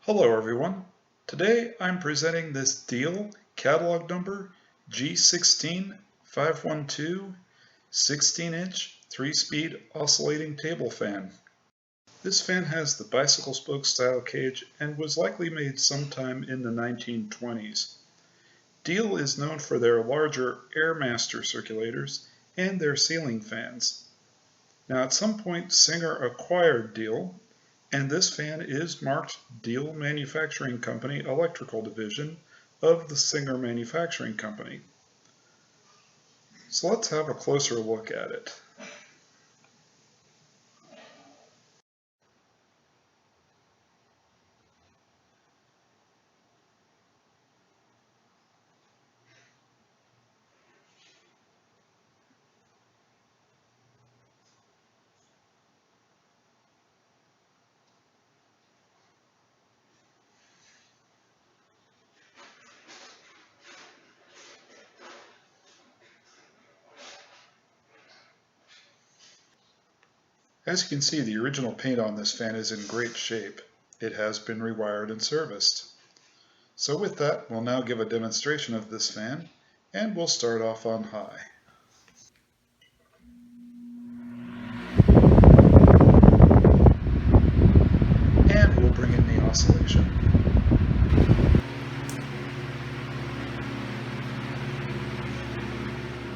Hello everyone. Today I'm presenting this Diehl catalog number G16512 16-inch 3-speed oscillating table fan. This fan has the bicycle spoke style cage and was likely made sometime in the 1920s. Diehl is known for their larger Airmaster circulators and their ceiling fans. Now at some point Singer acquired Diehl, and this fan is marked Diehl Manufacturing Company Electrical Division of the Singer Manufacturing Company. So let's have a closer look at it. As you can see, the original paint on this fan is in great shape. It has been rewired and serviced. So with that, we'll now give a demonstration of this fan, and we'll start off on high. And we'll bring in the oscillation.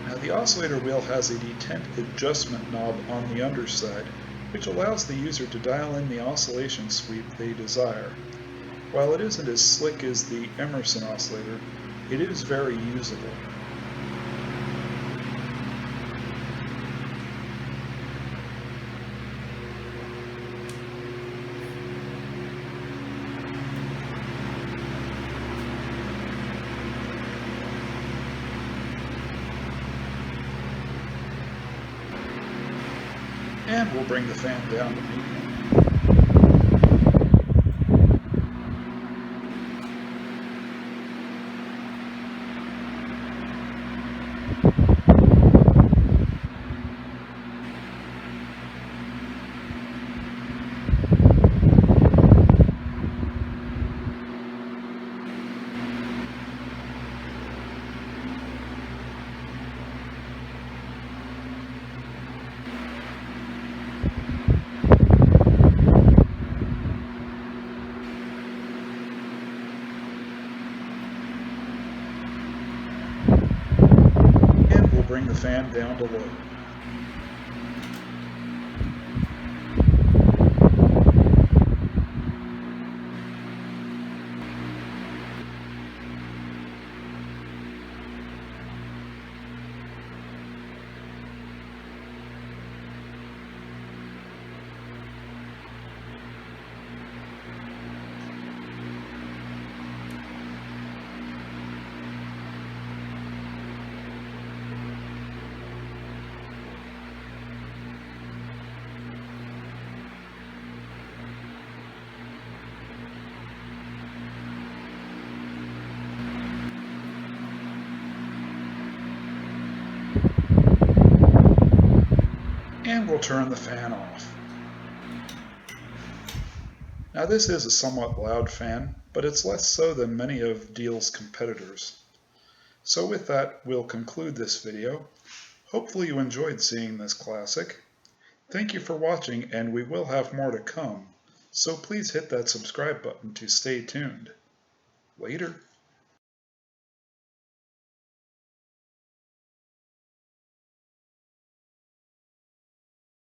Now the oscillator wheel has a detent adjustment knob on the underside, which allows the user to dial in the oscillation sweep they desire. While it isn't as slick as the Emerson oscillator, it is very usable. And we'll bring the fan down to medium. Bring the fan down to low. And we'll turn the fan off. Now this is a somewhat loud fan, but it's less so than many of Diehl's competitors. So with that, we'll conclude this video. Hopefully you enjoyed seeing this classic. Thank you for watching, and we will have more to come, so please hit that subscribe button to stay tuned. Later.